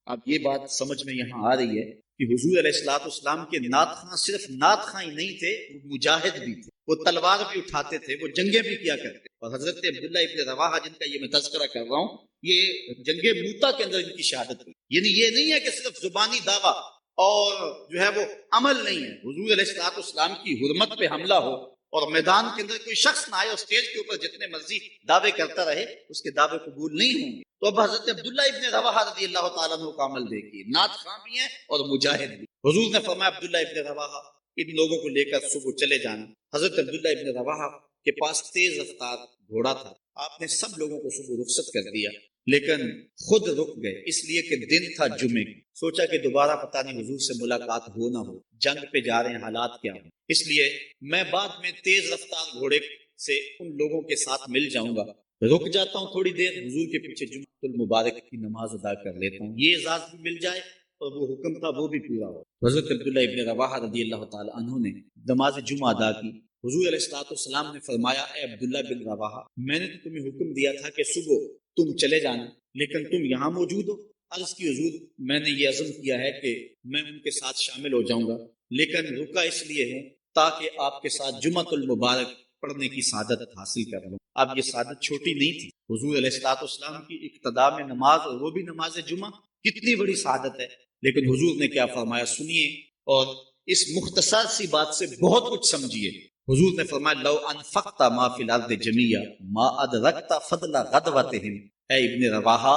اب یہ بات سمجھ میں یہاں آ رہی ہے کہ حضور علیہ الصلوۃ والسلام کے نعت خواں صرف نعت خواں ہی نہیں تھے، وہ مجاہد بھی تھے، وہ تلوار بھی اٹھاتے تھے، وہ جنگیں بھی کیا کرتے. اور حضرت عبداللہ ابن رواحہ جن کا یہ میں تذکرہ کر رہا ہوں، یہ جنگ موتا کے اندر ان کی شہادت ہوئی. یعنی یہ نہیں ہے کہ صرف زبانی دعویٰ اور جو ہے وہ عمل نہیں ہے. حضور علیہ الصلوۃ والسلام کی حرمت پہ حملہ ہو اور میدان کے اندر کوئی شخص نہ آئے اور اسٹیج کے اوپر جتنے مرضی دعوے کرتا رہے، اس کے دعوے قبول نہیں ہوں گے. تو اب حضرت عبداللہ ابن رواحہ رضی اللہ تعالیٰ عنہ کا عمل دیکھیے، نعت خواں بھی ہیں اور مجاہد بھی. حضور نے فرمایا عبداللہ ابن رواحہ ان لوگوں کو لے کر صبح چلے جانا. حضرت عبداللہ ابن رواحہ کے پاس تیز رفتار گھوڑا تھا. آپ نے سب لوگوں کو صبح رخصت کر دیا، لیکن خود رک گئے اس لیے کہ دن تھا جمعے کی. سوچا کہ دوبارہ پتہ نہیں حضور سے ملاقات ہو نہ ہو، جنگ پہ جا رہے ہیں، حالات کیا ہوں، اس لیے میں بعد میں تیز رفتار گھوڑے سے ان لوگوں کے ساتھ مل جاؤں گا، رک جاتا ہوں تھوڑی دیر، حضور کے پیچھے جمعہ المبارک کی نماز ادا کر لیتا ہوں، یہ اعزاز بھی مل جائے اور وہ حکم تھا وہ بھی پورا ہو. حضرت عبداللہ ابن رواحہ رضی اللہ تعالی عنہ نے نماز جمعہ ادا کی. حضور علیہ الصلوۃ والسلام نے فرمایا، اے عبداللہ بن رواحہ، میں نے تو تمہیں حکم دیا تھا کہ صبح تم چلے جانا، لیکن تم یہاں موجود ہو. عرض کی حضور میں نے یہ عزم کیا ہے کہ میں ان کے ساتھ شامل ہو جاؤں گا، لیکن رکا اس لیے ہوں تاکہ آپ کے ساتھ جمعۃ المبارک پڑھنے کی سعادت حاصل کر لوں. اب یہ سعادت چھوٹی نہیں تھی. حضور علیہ الصلوۃ والسلام کی اقتداء میں نماز، اور وہ بھی نماز جمعہ، کتنی بڑی سعادت ہے. لیکن حضور نے کیا فرمایا سنیے، اور اس مختصر سی بات سے بہت کچھ سمجھیے. حضور نے فرمایا لو انفقت ما فی الارض جميعا ما ادرکت فضل غدوتهم. اے ابن رواحہ،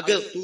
اگر تو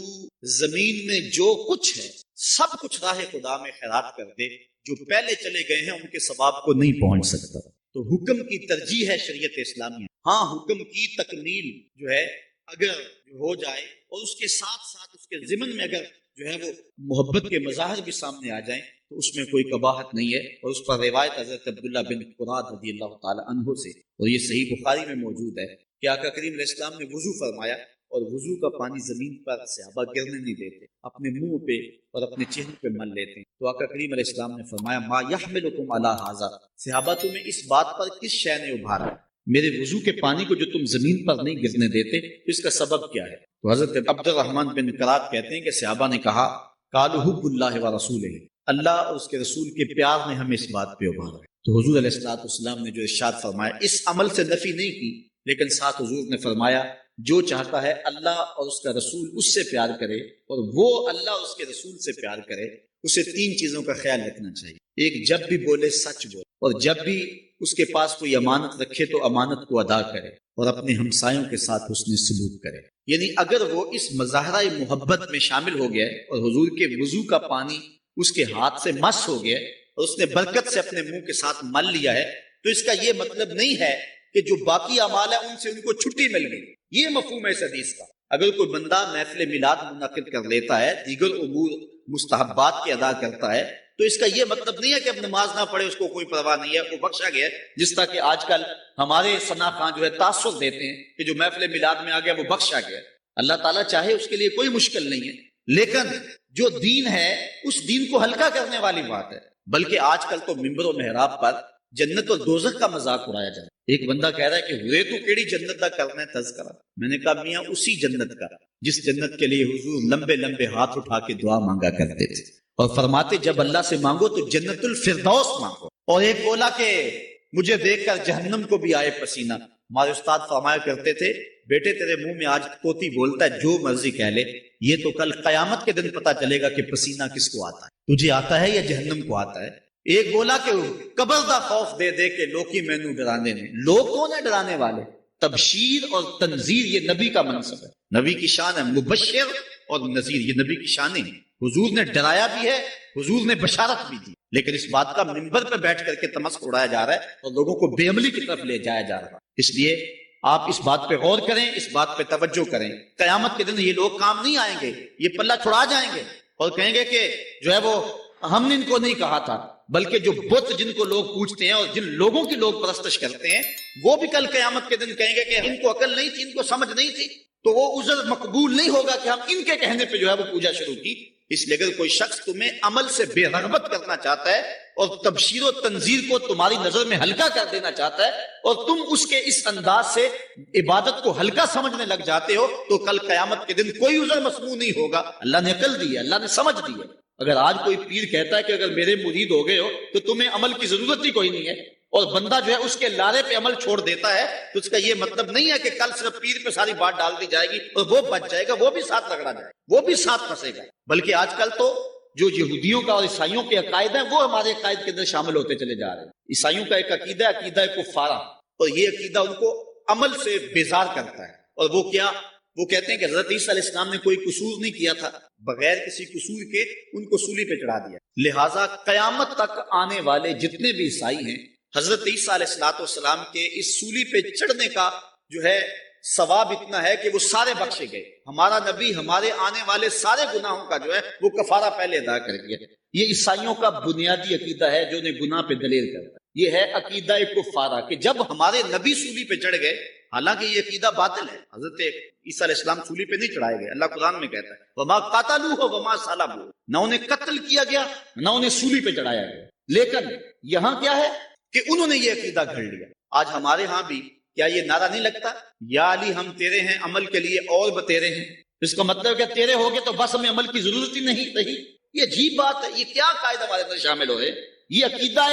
زمین میں جو کچھ ہے سب کچھ راہ خدا میں خیرات کر دے، جو پہلے چلے گئے ہیں ان کے ثواب کو نہیں پہنچ سکتا. تو حکم کی ترجیح ہے شریعت اسلامیہ. ہاں، حکم کی تکمیل جو ہے اگر ہو جائے اور اس کے ساتھ ساتھ اس کے ضمن میں اگر جو ہے وہ محبت کے مظاہر بھی سامنے آ جائیں تو اس میں کوئی قباحت نہیں ہے. اور اس پر روایت حضرت عبداللہ بن قراد رضی اللہ تعالی عنہ سے، اور یہ صحیح بخاری میں موجود ہے، کہ آقا کریم علیہ السلام نے وضو فرمایا اور وضو کا پانی زمین پر صحابہ گرنے نہیں دیتے، اپنے منہ پہ اور اپنے چہرے پہ مل لیتے ہیں. تو آقا کریم علیہ السلام نے فرمایا ما یحملکم علی ھذا، صحابہ تمہیں اس بات پر کس شے نے ابھارا، میرے وضو کے پانی کو جو تم زمین پر نہیں گرنے دیتے، اس کا سبب کیا ہے؟ تو حضرت عبد الرحمن بن قراد کہتے ہیں کہ صحابہ نے کہا قالوا حب اللہ و رسولہ، اللہ اور اس کے رسول کے پیار نے ہمیں اس بات پہ ابھارا. تو حضور علیہ الصلوۃ والسلام نے جو ارشاد فرمایا، اس عمل سے نفی نہیں کی، لیکن ساتھ حضور نے فرمایا جو چاہتا ہے اللہ اور اس کا رسول اس سے پیار کرے اور وہ اللہ اور اس کے رسول سے پیار کرے، اسے تین چیزوں کا خیال رکھنا چاہیے. ایک، جب بھی بولے سچ بولے، اور جب بھی اس کے پاس کوئی امانت رکھے تو امانت کو ادا کرے، اور اپنے ہمسایوں کے ساتھ حسن سلوک کرے. یعنی اگر وہ اس مظاہرہ محبت میں شامل ہو گیا اور حضور کے وضو کا پانی اس کے ہاتھ سے مس ہو گیا اور اس نے برکت سے اپنے منہ کے ساتھ مل لیا ہے، تو اس کا یہ مطلب نہیں ہے کہ جو باقی اعمال ہیں ان سے ان کو چھٹی مل گئی. یہ مفہوم ہے اس حدیث کا. اگر کوئی بندہ محفل میلاد منعقد کر لیتا ہے، دیگر امور مستحبات کے ادا کرتا ہے، تو اس کا یہ مطلب نہیں ہے کہ اب نماز نہ پڑھے اس کو کوئی پرواہ نہیں ہے، وہ بخشا گیا ہے. جس طرح کہ آج کل ہمارے ثنا خاں جو ہے تاثر دیتے ہیں کہ جو محفل میلاد میں آ گیا وہ بخشا گیا. اللہ تعالیٰ چاہے اس کے لیے کوئی مشکل نہیں ہے، لیکن جو دین ہے اس دین کو ہلکا کرنے والی بات ہے. بلکہ آج کل تو ممبر و محراب پر جنت اور دوزخ کا مذاق اڑایا جائے. ایک بندہ کہہ رہا ہے کہ ہوئے تو کیڑی جنت کا کرنا ہے تذکرہ. میں نے کہا میاں اسی جنت کا جس جنت کے لیے حضور لمبے لمبے ہاتھ اٹھا کے دعا مانگا کرتے تھے اور فرماتے جب اللہ سے مانگو تو جنت الفردوس مانگو. اور ایک بولا کہ مجھے دیکھ کر جہنم کو بھی آئے پسینہ. ہمارے استاد فرمایا کرتے تھے بیٹے تیرے منہ میں آج طوطی بولتا ہے جو مرضی کہہ لے، یہ تو کل قیامت کے دن پتا چلے گا کہ پسینہ کس کو آتا ہے، تجھے آتا ہے یا جہنم کو آتا ہے. ایک بولا کہ قبر دا خوف دے دے کے لوکی مینو ڈرانے نے. لوگ کون ہے ڈرانے والے؟ تبشیر اور تنذیر یہ نبی کا منصب ہے، نبی کی شان ہے. مبشر اور نذیر یہ نبی کی شان ہے. حضور نے ڈرایا بھی ہے، حضور نے بشارت بھی دی، لیکن اس بات کا منبر پہ بیٹھ کر کے تمسخر اڑایا جا رہا ہے اور لوگوں کو بے عملی کی طرف لے جایا جا رہا ہے. اس لیے آپ اس بات پہ غور کریں، اس بات پہ توجہ کریں. قیامت کے دن یہ لوگ کام نہیں آئیں گے، یہ پلہ چھڑا جائیں گے اور کہیں گے کہ جو ہے وہ ہم نے ان کو نہیں کہا تھا. بلکہ جو بت جن کو لوگ پوچھتے ہیں اور جن لوگوں کی لوگ پرستش کرتے ہیں وہ بھی کل قیامت کے دن کہیں گے کہ ان کو عقل نہیں تھی، ان کو سمجھ نہیں تھی. تو وہ عذر مقبول نہیں ہوگا کہ ہم ان کے کہنے پہ جو ہے وہ پوجا شروع کی. اس لیے اگر کوئی شخص تمہیں عمل سے بے رغبت کرنا چاہتا ہے اور تبشیر و تنذیر کو تمہاری نظر میں ہلکا کر دینا چاہتا ہے اور تم اس کے اس انداز سے عبادت کو ہلکا سمجھنے لگ جاتے ہو تو کل قیامت کے دن کوئی عذر مسموع نہیں ہوگا. اللہ نے عقل دی ہے, اللہ نے سمجھ دی ہے. اگر آج کوئی پیر کہتا ہے کہ اگر میرے مرید ہو گئے ہو تو تمہیں عمل کی ضرورت ہی کوئی نہیں ہے, اور بندہ جو ہے اس کے لارے پہ عمل چھوڑ دیتا ہے, تو اس کا یہ مطلب نہیں ہے کہ کل صرف پیر پہ ساری بات ڈال دی جائے گی اور وہ بچ جائے گا, وہ بھی ساتھ رگڑا جائے گا, وہ بھی ساتھ پھنسے گا. بلکہ آج کل تو جو یہودیوں کا اور عیسائیوں کے عقائد ہیں وہ ہمارے عقائد کے اندر شامل ہوتے چلے جا رہے ہیں. عیسائیوں کا ایک عقیدہ کفارہ, اور یہ عقیدہ ان کو عمل سے بیزار کرتا ہے. اور وہ کیا, وہ کہتے ہیں کہ حضرت عیسیٰ علیہ السلام نے کوئی قصور نہیں کیا تھا, بغیر کسی قصور کے ان کو صلیب پہ چڑھا دیا. لہٰذا قیامت تک آنے والے جتنے بھی عیسائی ہیں حضرت عیسیٰ علیہ السلام کے اس صلیب پہ چڑھنے کا جو ہے ثواب اتنا ہے کہ وہ سارے بخشے گئے. ہمارا نبی ہمارے آنے والے سارے گناہوں کا جو ہے وہ کفارہ پہلے ادا کر گیا. یہ عیسائیوں کا بنیادی عقیدہ ہے جو انہیں گناہ پہ دلیر کرتا ہے. یہ ہے عقیدہ کفارہ کہ جب ہمارے نبی صلیب پہ چڑھ گئے, حالانکہ یہ عقیدہ باطل ہے. حضرت عیسیٰ علیہ السلام صلیب پہ نہیں چڑھائے گئے. اللہ قرآن میں کہتا ہے وما قاتلوہ وما صلبوہ, نہ انہیں قتل کیا گیا نہ انہیں صلیب پہ چڑھایا گیا. لیکن یہاں کیا ہے کہ انہوں نے یہ عقیدہ گھڑ لیا. آج ہمارے ہاں بھی کیا یہ نعرہ نہیں لگتا, یا علی ہم تیرے ہیں عمل کے لیے اور بتیرے ہیں. اس کا مطلب کہ تیرے ہو گے تو بس ہمیں عمل کی ضرورت ہی نہیں رہی. یہ عجیب بات ہے. یہ کیا قائد ہمارے اندر شامل ہوئے. یہ عقیدہ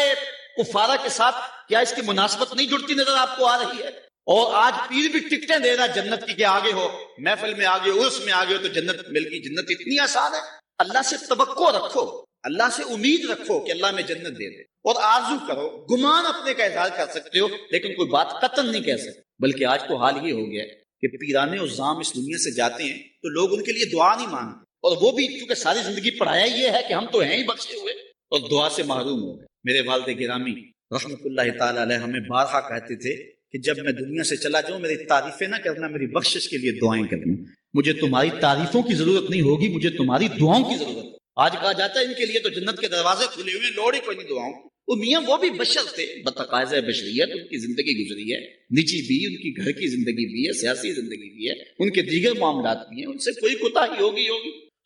کفارہ کے ساتھ کیا اس کی مناسبت نہیں جڑتی نظر آپ کو آ رہی ہے؟ اور آج پیر بھی ٹکٹیں دے رہا جنت کی کہ آگے ہو, محفل میں آگے ہو, عرس میں آگے ہو تو جنت مل گئی. جنت اتنی آسان ہے. اللہ سے توقع رکھو, اللہ سے امید رکھو کہ اللہ میں جنت دے دے, اور آرزو کرو. گمان اپنے کا اظہار کر سکتے ہو لیکن کوئی بات قطعاً نہیں کہہ سکتے. بلکہ آج تو حال یہ ہو گیا ہے کہ پیرانے اور زام اس دنیا سے جاتے ہیں تو لوگ ان کے لیے دعا نہیں مانگتے, اور وہ بھی کیونکہ ساری زندگی پڑھایا یہ ہے کہ ہم تو ہیں ہی بخشے ہوئے, اور دعا سے محروم ہو گئے. میرے والد گرامی رحمت اللہ تعالی علیہ ہمیں بارہا کہتے تھے کہ جب میں دنیا سے چلا جاؤں میری تعریفیں نہ کرنا, میری بخشش کے لیے دعائیں کرنا. مجھے تمہاری تعریفوں کی ضرورت نہیں ہوگی, مجھے تمہاری دعاؤں کی ضرورت ہے. آج کہا جاتا ہے ان کے لیے تو جنت کے دروازے کھلے ہوئے, لوڑ ہی کوئی نہیں دعاؤں. وہ میاں وہ بھی بشر تھے, بتقاضۂ بشریت ان کی زندگی گزری ہے, نجی بھی ان کی گھر کی زندگی بھی ہے, سیاسی زندگی بھی ہے, ان کے دیگر معاملات بھی ہیں, ان سے کوئی کوتاہی ہوگی.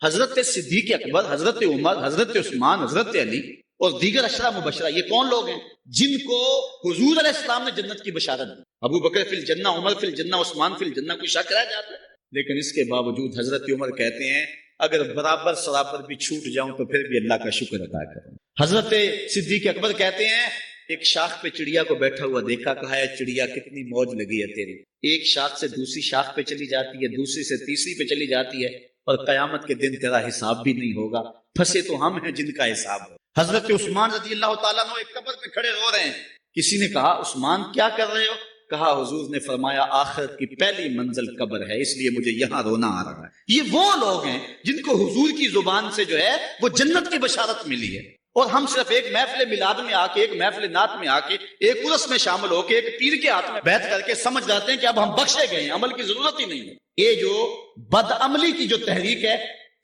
حضرت صدیق اکبر, حضرت عمر, حضرت عثمان, حضرت علی اور دیگر عشرہ مبشرہ, یہ کون لوگ ہیں جن کو حضور علیہ السلام نے جنت کی بشارت دی؟ ابو بکر فی الجنہ, عمر فی الجنہ, عثمان فی الجنہ, کوئی شک رہ جاتا ہے؟ لیکن اس کے باوجود حضرت عمر کہتے ہیں اگر برابر سرابر بھی چھوٹ جاؤں تو پھر بھی اللہ کا شکر ادا کروں. حضرت صدیق اکبر کہتے ہیں ایک شاخ پہ چڑیا کو بیٹھا ہوا دیکھا, کہا ہے چڑیا کتنی موج لگی ہے تیری, ایک شاخ سے دوسری شاخ پہ چلی جاتی ہے, دوسری سے تیسری پہ چلی جاتی ہے, اور قیامت کے دن تیرا حساب بھی نہیں ہوگا. پھنسے تو ہم ہیں جن کا حساب ہو. حضرت عثمان رضی اللہ تعالیٰ عنہ ایک قبر پہ کھڑے رو رہے ہیں. کسی نے کہا عثمان کیا کر رہے ہو؟ کہا حضور نے فرمایا آخرت کی پہلی منزل قبر ہے, اس لیے مجھے یہاں رونا آ رہا ہے. یہ وہ لوگ ہیں جن کو حضور کی زبان سے جو ہے وہ جنت کی بشارت ملی ہے, اور ہم صرف ایک محفل میلاد میں آ کے, ایک محفل نعت میں آ کے, ایک عرس میں شامل ہو کے, ایک پیر کے ہاتھ میں بیعت کر کے سمجھ جاتے ہیں کہ اب ہم بخشے گئے ہیں, عمل کی ضرورت ہی نہیں ہے. یہ جو بدعملی کی جو تحریک ہے,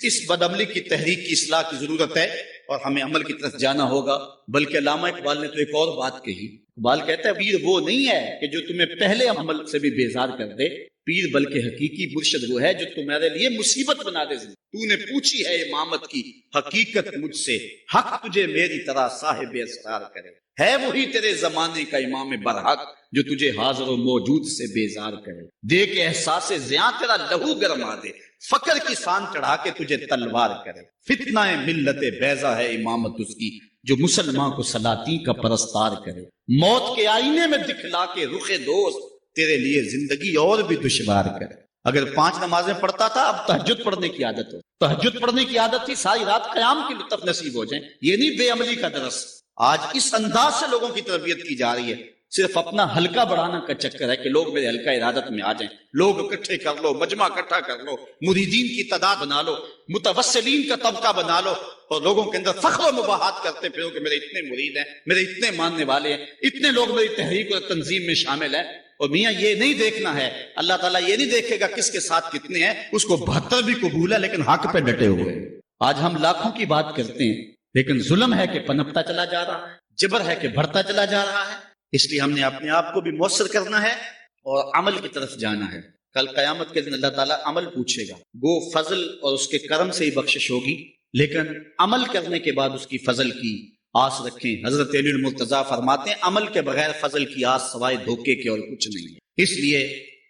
اس بدعملی کی تحریک کی اصلاح کی ضرورت ہے اور ہمیں عمل کی طرف جانا ہوگا. بلکہ علامہ اقبال نے تو ایک اور بات کہی. اقبال کہتا ہے پیر وہ نہیں ہے کہ جو تمہیں پہلے عمل سے بھی بیزار کر دے, پیر بلکہ حقیقی مرشد وہ ہے جو تمہارے لیے مصیبت بنا دے. تو نے پوچھی ہے امامت کی حقیقت مجھ سے, حق تجھے میری طرح صاحب اسرار کرے. ہے وہی تیرے زمانے کا امام برحق جو تجھے حاضر و موجود سے بیزار کرے. دیکھ احساس زیاں تیرا لہو گرما دے, فقر کی سان چڑھا کے تجھے تلوار کرے. فتنہ ملت بیضا ہے امامت اس کی جو مسلمان کو سلاطین کا پرستار کرے. موت کے آئینے میں دکھلا کے رخ دوست تیرے لیے زندگی اور بھی دشوار کرے. اگر 5 نمازیں پڑھتا تھا اب تہجد پڑھنے کی عادت ہو. تہجد پڑھنے کی عادت تھی ساری رات قیام کی لطف نصیب ہو جائیں, یہ نہیں بے عملی کا درس. آج اس انداز سے لوگوں کی تربیت کی جا رہی ہے. صرف اپنا حلقہ بڑھانا کا چکر ہے کہ لوگ میرے حلقہ ارادت میں آ جائیں, لوگ اکٹھے کر لو, مجمع اکٹھا کر لو, مریدین کی تعداد بنا لو, متوسلین کا طبقہ بنا لو, اور لوگوں کے اندر فخر و مباحات کرتے پھرو کہ میرے اتنے مرید ہیں, میرے اتنے ماننے والے ہیں, اتنے لوگ میری تحریک اور تنظیم میں شامل ہیں. اور میاں یہ نہیں دیکھنا ہے, اللہ تعالیٰ یہ نہیں دیکھے گا کس کے ساتھ کتنے ہیں, اس کو 72 بھی قبول ہے لیکن حق پہ ڈٹے ہوئے. آج ہم لاکھوں کی بات کرتے ہیں لیکن ظلم ہے کہ پنپتا چلا جا رہا ہے, جبر ہے کہ بڑھتا چلا جا رہا ہے. اس لیے ہم نے اپنے آپ کو بھی مؤثر کرنا ہے اور عمل کی طرف جانا ہے. کل قیامت کے دن اللہ تعالیٰ عمل پوچھے گا, گو فضل اور اس کے کرم سے ہی بخشش ہوگی, لیکن عمل کرنے کے بعد اس کی فضل کی آس رکھیں۔ حضرت علی المرتضیٰ فرماتے ہیں عمل کے بغیر فضل کی آس سوائے دھوکے کے اور کچھ نہیں ہے۔ اس لیے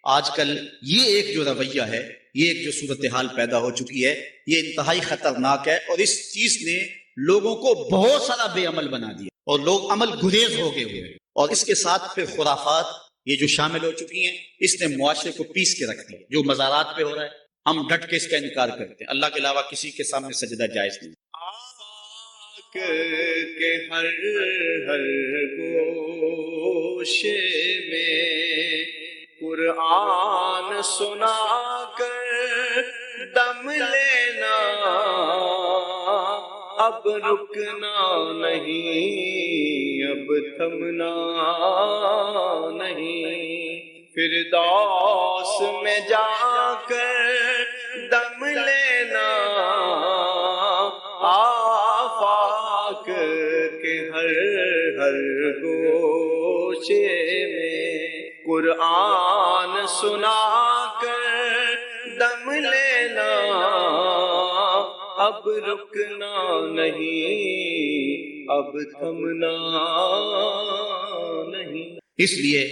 آج کل یہ ایک جو رویہ ہے، یہ ایک جو صورتحال پیدا ہو چکی ہے، یہ انتہائی خطرناک ہے، اور اس چیز نے لوگوں کو بہت سارا بے عمل بنا دیا اور لوگ عمل گریز ہو گئے ہوئے، اور اس کے ساتھ پھر خرافات یہ جو شامل ہو چکی ہیں، اس نے معاشرے کو پیس کے رکھ دیا۔ جو مزارات پہ ہو رہا ہے ہم ڈٹ کے اس کا انکار کرتے ہیں، اللہ کے علاوہ کسی کے سامنے سجدہ جائز نہیں۔ کے ہر ہر گوشے میں قرآن سنا کر دم لینا، اب رکنا نہیں، اب تھمنا نہیں، فردوس میں جا کر دم لینا، آفاق کے ہر ہر گوشے میں قرآن سنا کر دم لینا، اب رکنا نہیں، اب تھمنا نہیں۔ اس لیے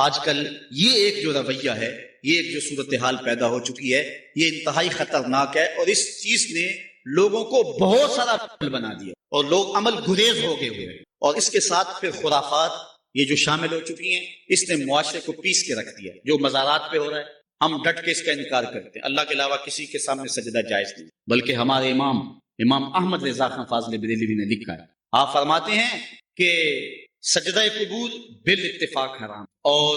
آج کل یہ ایک جو رویہ ہے، یہ ایک جو صورتحال پیدا ہو چکی ہے، یہ انتہائی خطرناک ہے، اور اس چیز نے لوگوں کو بہت سارا عمل بنا دیا اور لوگ عمل گریز ہو گئے ہوئے، اور اس کے ساتھ پھر خرافات یہ جو شامل ہو چکی ہیں، اس نے معاشرے کو پیس کے رکھ دیا۔ جو مزارات پہ ہو رہا ہے ہم ڈٹ کے اس کا انکار کرتے ہیں، اللہ کے علاوہ کسی کے سامنے سجدہ جائز نہیں۔ بلکہ ہمارے امام احمد رضا خان فاضل بریلوی نے لکھا ہے، آپ فرماتے ہیں کہ سجدہ قبول بالاتفاق حرام، اور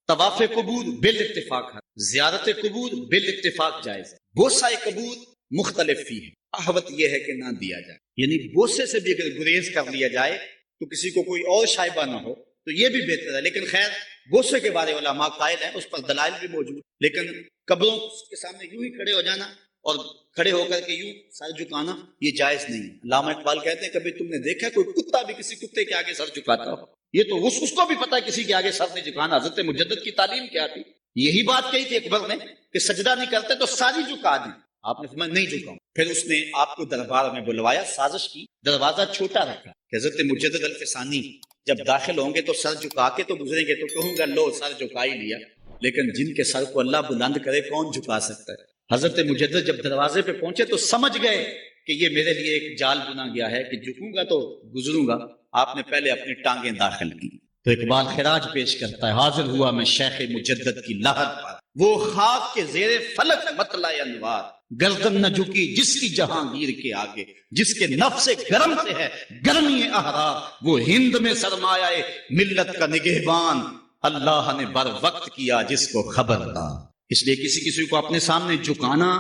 طواف قبول بالاتفاق حرام، زیارت قبول بالاتفاق جائز ہے، بوسہ قبول مختلف فی ہے، احوط یہ ہے کہ نہ دیا جائے، یعنی بوسے سے بھی اگر گریز کر لیا جائے تو کسی کو کوئی اور شائبہ نہ ہو تو یہ بھی بہتر ہے۔ لیکن خیر بوسے کے بارے علماء قائل ہیں، اس پر دلائل بھی موجود، لیکن قبروں کے سامنے یوں ہی کھڑے ہو جانا اور کھڑے ہو کر کے یوں سر جھکانا یہ جائز نہیں ہے۔ علامہ اقبال کہتے ہیں کبھی تم نے دیکھا کوئی کتا بھی کسی کتے کے آگے سر جھکاتا ہو؟ یہ تو اس کو بھی پتا ہے کسی کے آگے سر نہیں جھکانا۔ حضرت مجدد کی تعلیم کیا تھی؟ یہی بات کہی تھی اکبر نے کہ سجدہ نہیں کرتے تو ساری جھکا دی، آپ نے فرمایا نہیں جھکاؤں۔ پھر اس نے آپ کو دربار میں بلوایا، سازش کی، دروازہ چھوٹا رکھا کہ حضرت مجدد الفسانی جب داخل ہوں گے تو سر جھکا کے تو گزریں گے تو کہوں گا لو سر جھکا ہی لیا، لیکن جن کے سر کو اللہ بلند کرے کون جھکا سکتا ہے؟ حضرت مجدد جب دروازے پہ پہنچے تو سمجھ گئے کہ یہ میرے لیے ایک جال بنا گیا ہے کہ جھکوں گا تو گزروں گا۔ آپ نے پہلے اپنی ٹانگیں داخل کی تو اقبال خراج پیش کرتا ہے، حاضر ہوا میں شیخ مجدد کی لہر پر، وہ خاک کے زیر فلک مطلع انوار، گردن نہ جھکی جس کی جہانگیر کے آگے، جس کے نفس گرم سے ہے گرمی احرار، وہ ہند میں سرمایہ ملت کا نگہبان، اللہ نے بر وقت کیا جس کو خبردار۔ اس لیے کسی کو اپنے سامنے جھکانا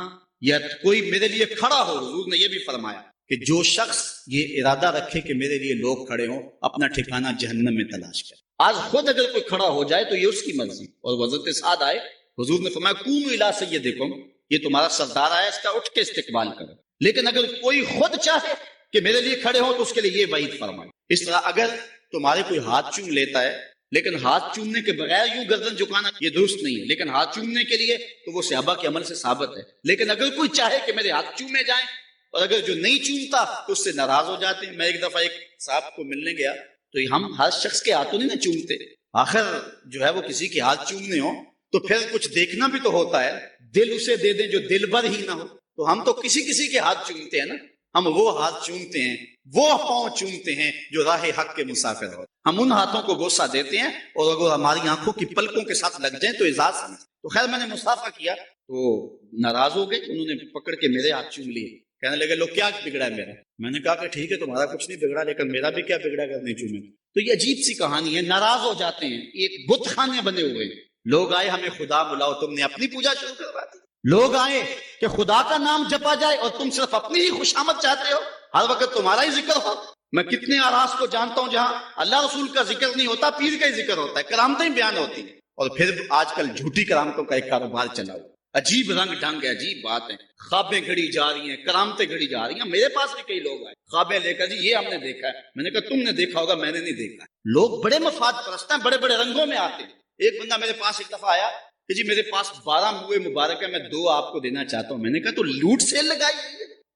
یا کوئی میرے لیے کھڑا ہو، حضور نے یہ بھی فرمایا کہ جو شخص یہ ارادہ رکھے کہ میرے لیے لوگ کھڑے ہوں اپنا ٹھکانہ جہنم میں تلاش کرے۔ آج خود اگر کوئی کھڑا ہو جائے تو یہ اس کی مرضی، اور حضرت سعد آئے، حضور نے فرمایا قوموا الی سیدکم، یہ تمہارا سردار آیا، اس کا اٹھ کے استقبال کرو۔ لیکن اگر کوئی خود چاہے کہ میرے لیے کھڑے ہو تو اس کے لیے یہ وعید فرمائی۔ اس طرح اگر تمہارے کوئی ہاتھ چوم لیتا ہے، لیکن ہاتھ چومنے کے بغیر یوں گردن جھکانا یہ درست نہیں ہے، لیکن ہاتھ چومنے کے لیے تو وہ صحابہ کے عمل سے ثابت ہے۔ لیکن اگر کوئی چاہے کہ میرے ہاتھ چومے جائیں، اور اگر جو نہیں چومتا تو اس سے ناراض ہو جاتے ہیں۔ میں ایک دفعہ ایک صاحب کو ملنے گیا تو ہم ہر شخص کے ہاتھوں نہیں نہ چومتے، آخر جو ہے وہ کسی کے ہاتھ چومنے ہو تو پھر کچھ دیکھنا بھی تو ہوتا ہے، دل اسے دے دیں جو دل بھر ہی نہ ہو۔ تو ہم تو کسی کے ہاتھ چومتے ہیں نا، ہم وہ ہاتھ چومتے ہیں، وہ پاؤں چومتے ہیں جو راہ حق کے مسافر ہو، ہم ان ہاتھوں کو بوسہ دیتے ہیں، اور اگر ہماری آنکھوں کی پلکوں کے ساتھ لگ جائیں تو اعزاز سمجھتے۔ تو خیر میں نے مصافحہ کیا تو ناراض ہو گئے، انہوں نے پکڑ کے میرے ہاتھ چوم لیے، کہنے لگے لو کیا بگڑا ہے میرا؟ میں نے کہا کہ ٹھیک ہے تمہارا کچھ نہیں بگڑا، لیکن میرا بھی کیا بگڑا اگر نہیں چومے؟ تو یہ عجیب سی کہانی ہے، ناراض ہو جاتے ہیں۔ ایک بت خانے بنے ہوئے ہیں، لوگ آئے ہمیں خدا بلاؤ، تم نے اپنی پوجا شروع کروا دی۔ لوگ آئے کہ خدا کا نام جپا جائے اور تم صرف اپنی ہی خوشامد چاہتے ہو، ہر وقت تمہارا ہی ذکر ہو۔ میں کتنے آراز کو جانتا ہوں جہاں اللہ رسول کا ذکر نہیں ہوتا، پیر کا ہی ذکر ہوتا ہے، کرامتیں بیان ہوتی ہیں، اور پھر آج کل جھوٹی کرامتوں کا ایک کاروبار چلا ہوا، عجیب رنگ ڈھنگ ہے، عجیب بات ہے، خوابیں گھڑی جا رہی ہیں، کرامتیں گھڑی جا رہی ہیں۔ میرے پاس بھی کئی لوگ آئے خوابیں لے کر، جی یہ ہم نے دیکھا ہے۔ میں نے کہا تم نے دیکھا ہوگا، میں نے نہیں دیکھا۔ لوگ بڑے مفاد پرست ہیں، بڑے بڑے رنگوں میں آتے ہیں۔ ایک بندہ میرے پاس ایک دفعہ آیا کہ جی میرے پاس 12 موئے مبارک ہے، میں 2 آپ کو دینا چاہتا ہوں۔ میں نے کہا تو لوٹ سیل لگائی ہے،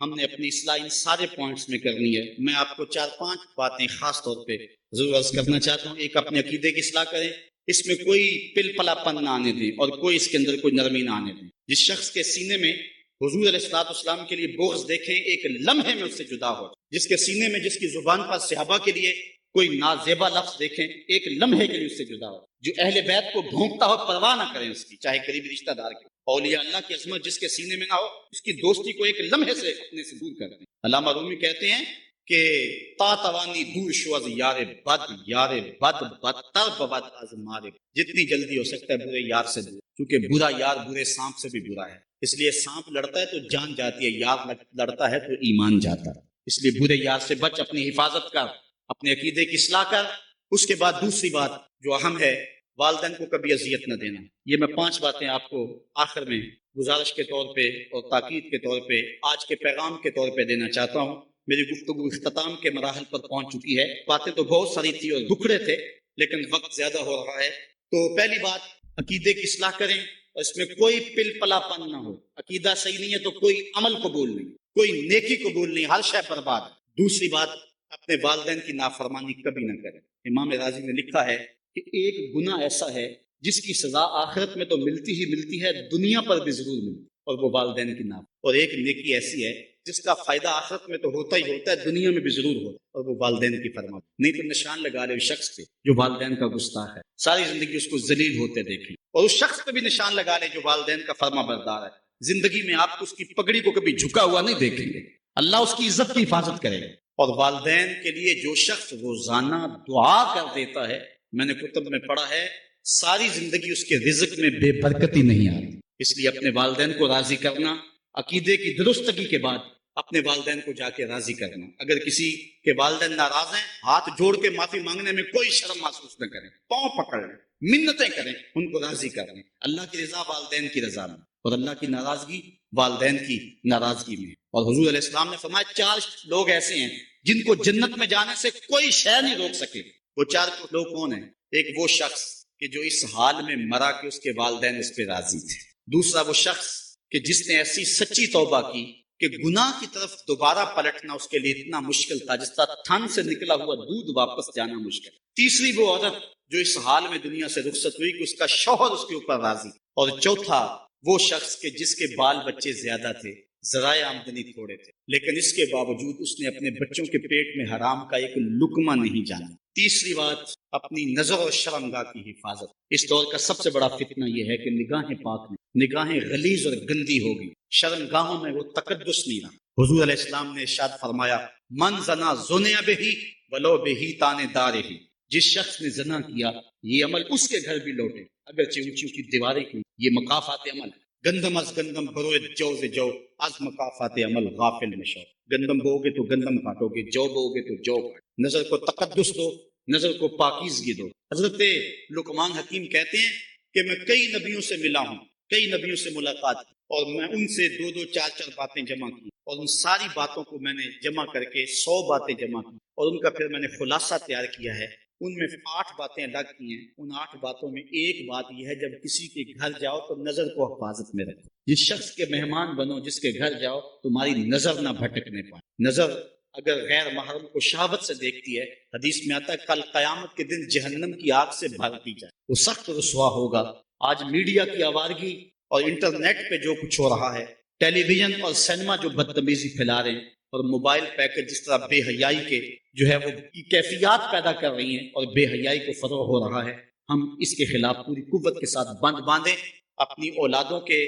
ہم نے اپنی اصلاح ان سارے پوائنٹس میں کرنی ہے۔ میں آپ کو 4-5 باتیں خاص طور پہ ضرور عرض کرنا چاہتا ہوں۔ ایک، اپنے عقیدے کی اصلاح کریں، اس میں کوئی پل پلا پن نہ آنے دیں اور کوئی اس کے اندر کوئی نرمی نہ آنے دیں۔ جس شخص کے سینے میں حضور علیہ الصلوۃ والسلام کے لیے بغض دیکھیں، ایک لمحے میں اس سے جدا ہو۔ جس کے سینے میں، جس کی زبان پر صحابہ کے لیے کوئی نازیبا لفظ دیکھیں، ایک لمحے کے لیے اس سے جدا ہو۔ جو اہل بیت کو بھونکتا ہو، پرواہ نہ کریں اس کی، چاہے قریبی رشتہ دار کی۔ اولیاء اللہ کی عظمت جس کے سینے میں نہ ہو، اس کی دوستی کو ایک لمحے سے اپنے سے دور کر دیں۔ علامہ رومی کہتے ہیں کہ تا توانی دور شو از یار بد بدتر بود از مار۔ جتنی جلدی ہو سکتا ہے برے یار سے دور، کیونکہ برا یار برے سانپ سے بھی برا ہے۔ اس لیے سانپ لڑتا ہے تو جان جاتی ہے، یار لڑتا ہے تو ایمان جاتا ہے۔ اس لیے برے یار سے بچ، اپنی حفاظت کر، اپنے عقیدے کی اصلاح کر۔ اس کے بعد دوسری بات جو اہم ہے، والدین کو کبھی اذیت نہ دینا۔ یہ میں 5 باتیں آپ کو آخر میں گزارش کے طور پہ اور تاکید کے طور پہ، آج کے پیغام کے طور پہ دینا چاہتا ہوں۔ میری گفتگو اختتام کے مراحل پر پہنچ چکی ہے۔ باتیں تو بہت ساری تھی اور دکھڑے تھے، لیکن وقت زیادہ ہو رہا ہے۔ تو پہلی بات، عقیدے کی اصلاح کریں اور اس میں کوئی پل پلا پن نہ ہو۔ عقیدہ صحیح نہیں ہے تو کوئی عمل قبول نہیں، کوئی نیکی قبول نہیں، ہر شے برباد ہے۔ دوسری بات، اپنے والدین کی نافرمانی کبھی نہ کریں۔ امام راضی نے لکھا ہے کہ ایک گناہ ایسا ہے جس کی سزا آخرت میں تو ملتی ہی ملتی ہے، دنیا پر بھی ضرور ملتی، اور وہ والدین کی نافرمانی۔ اور ایک نیکی ایسی ہے جس کا فائدہ آخرت میں تو ہوتا ہی ہوتا ہے، دنیا میں بھی ضرور ہوتا ہے، اور وہ والدین کی فرما۔ نہیں تو نشان لگا لے اس شخص پہ جو والدین کا گستاخ ہے، ساری زندگی اس کو ذلیل ہوتے دیکھیں، اور اس شخص پہ بھی نشان لگا لے جو والدین کا فرما بردار ہے۔ زندگی میں آپ کو اس کی پگڑی کو کبھی جھکا ہوا نہیں دیکھیں گے۔ اللہ اس کی عزت کی حفاظت کرے گا۔ اور والدین کے لیے جو شخص روزانہ دعا کر دیتا ہے، میں نے کتب میں پڑھا ہے، ساری زندگی اس کے رزق میں بے برکتی نہیں آتی۔ اس لیے اپنے والدین کو راضی کرنا، عقیدے کی درستگی کے بعد اپنے والدین کو جا کے راضی کرنا۔ اگر کسی کے والدین ناراض ہیں، ہاتھ جوڑ کے معافی مانگنے میں کوئی شرم محسوس نہ کریں، پاؤں پکڑ لیں، منتیں کریں، ان کو راضی کر لیں۔ اللہ کی رضا والدین کی رضا میں، اور اللہ کی ناراضگی والدین کی ناراضگی میں۔ اور حضور علیہ السلام نے فرمایا 4 لوگ ایسے ہیں جن کو جنت میں جانے سے کوئی شے نہیں روک سکے۔ وہ 4 لوگ کون ہیں؟ ایک وہ شخص کہ جو اس حال میں مرا کہ اس کے والدین اس پہ راضی تھے۔ دوسرا وہ شخص کہ جس نے ایسی سچی توبہ کی کہ گناہ کی طرف دوبارہ پلٹنا اس کے لیے اتنا مشکل تھا جس طرح تھن سے نکلا ہوا دودھ واپس جانا مشکل۔ تیسری وہ عورت جو اس حال میں دنیا سے رخصت ہوئی کہ اس کا شوہر اس کے اوپر راضی۔ اور چوتھا وہ شخص کہ جس کے بال بچے زیادہ تھے، ذرائع آمدنی تھوڑے تھے، لیکن اس کے باوجود اس نے اپنے بچوں کے پیٹ میں حرام کا ایک لقمہ نہیں جانا۔ تیسری بات، اپنی نظر اور شرمگاہ کی حفاظت۔ اس دور کا سب سے بڑا فتنہ یہ ہے کہ نگاہیں پاک نہیں، نگاہیں غلیظ اور گندی ہوگی، شرمگاہوں میں وہ تقدس نہیں رہا۔ حضور علیہ السلام نے ارشاد فرمایا، من زنا زنیا بہی ولو بہی تانے دارے ہی۔ جس شخص نے زنا کیا، یہ عمل اس کے گھر بھی لوٹے، اگرچہ اونچی اونچی دیواریں کی۔ یہ مقافات عمل ہے۔ گندم از گندم بروئے جو سے جو، از مقافات عمل غافل مشو۔ گندم بو گے تو گندم کاٹو گے، جو بو گے تو جو کاٹو۔ نظر کو تقدس دو، نظر کو پاکیزگی دو۔ حضرت لقمان حکیم کہتے ہیں کہ میں کئی نبیوں سے ملا ہوں، کئی نبیوں سے ملاقات کی، اور میں ان سے 2-2 4-4 باتیں جمع کی، اور ان ساری باتوں کو میں نے جمع کر کے 100 باتیں جمع کی، اور ان کا پھر میں نے خلاصہ تیار کیا ہے۔ ان میں 8 باتیں الگ کی ہیں۔ ان 8 باتوں میں ایک بات یہ ہے، جب کسی کے گھر جاؤ تو نظر کو حفاظت میں رکھو۔ جس شخص کے مہمان بنو، جس کے گھر جاؤ، تمہاری نظر نہ بھٹکنے پائے۔ نظر اگر غیر محرم کو شہوت سے دیکھتی ہے، حدیث میں آتا ہے کل قیامت کے دن جہنم کی آگ سے بھر دی جائے، وہ سخت رسوا ہوگا۔ آج میڈیا کی آوارگی اور انٹرنیٹ پہ جو کچھ ہو رہا ہے، ٹیلی ویژن اور سینما جو بدتمیزی پھیلا رہے ہیں، اور موبائل پیکج جس طرح بے حیائی کے جو ہے وہ کیفیات پیدا کر رہی ہیں اور بے حیائی کو فروغ ہو رہا ہے، ہم اس کے خلاف پوری قوت کے ساتھ بند باندھیں۔ اپنی اولادوں کے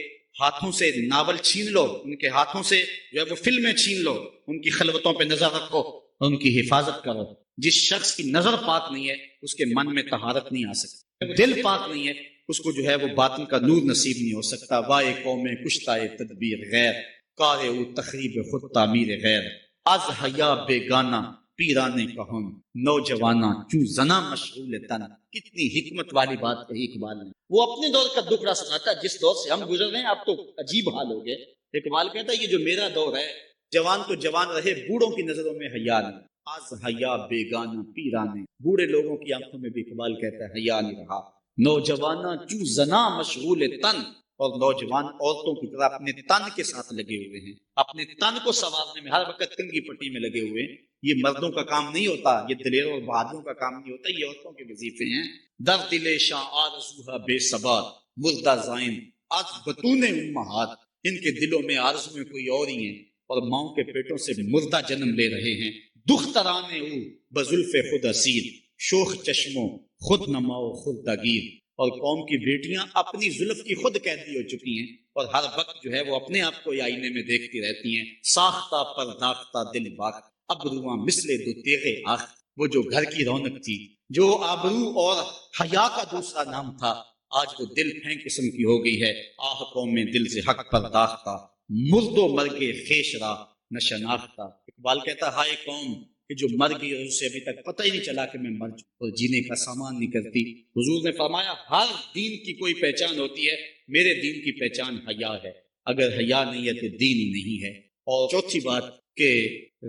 ہاتھوں سے ناول چھین لو، ان کے ہاتھوں سے جو ہے وہ فلمیں چھین لو، ان کی خلوتوں پہ نظر رکھو اور ان کی حفاظت کرو۔ جس شخص کی نظر پاک نہیں ہے، اس کے من میں طہارت نہیں آ سکتی۔ دل پاک نہیں ہے، اس کو جو ہے وہ باطن کا نور نصیب نہیں ہو سکتا۔ وائے قوم کشتائے تدبیر غیر، کارے او تخریب خود تعمیر غیر، از حیا بیگانہ پیرانے کہم، نوجوانہ چو زنا مشغول تن۔ کتنی حکمت والی بات کہی اقبال نے۔ وہ اپنے دور کا دکھڑا سناتا ہے، جس دور سے ہم گزر رہے ہیں اب تو عجیب حال ہو گئے۔ اقبال کہتا ہے یہ جو میرا دور ہے، جوان تو جوان رہے، بوڑھوں کی نظروں میں حیا نہیں، از حیا بیگانہ پیرانے۔ بوڑھے لوگوں کی آنکھوں میں بھی اقبال کہتا ہے حیا نہیں رہا۔ نوجوانہ چو زنا مشغول تن، اور نوجوان عورتوں کی طرح اپنے تن کے ساتھ لگے ہوئے ہیں، اپنے تن کو سنوارنے میں ہر وقت کنگھی پٹی میں لگے ہوئے ہیں۔ یہ مردوں کا کام نہیں ہوتا، یہ دلیروں اور بہادروں کا کام نہیں ہوتا، یہ عورتوں کے وظیفے ہیں۔ در دل شاں آرزوها بے ثبات مردہ زائن آج بطون امہات، ان کے دلوں میں آرزویں کوئی اور ہی ہیں اور ماؤں کے پیٹوں سے مردہ جنم لے رہے ہیں۔ دخترانے او بزلف خود اسیر شوخ چشموں خود نماؤ خود دگیر، اور قوم کی بیٹیاں اپنی زلف کی خود قیدی ہو چکی ہیں اور ہر وقت جو ہے وہ اپنے آپ کو آئینے میں دیکھتی رہتی ہیں۔ ساختہ پرداختہ دل باختہ ابرواں مثل دو تیغے آخ، وہ جو گھر کی رونق تھی، جو آبرو اور حیا کا دوسرا نام تھا، آج وہ دل پھینک قسم کی ہو گئی ہے۔ آہ قوم میں دل سے حق پرداختہ مرد و مرگے خیش را نہ شناختہ۔ اقبال کہتا ہے ہائے قوم کہ جو مر گئی اور اسے ابھی تک پتہ ہی نہیں چلا کہ میں مر چکا اور جینے کا سامان نہیں کرتی۔ حضور نے فرمایا ہر دین کی کوئی پہچان ہوتی ہے، میرے دین کی پہچان حیا ہے، اگر حیا نہیں ہے تو دین ہی نہیں ہے۔ اور چوتھی بات کہ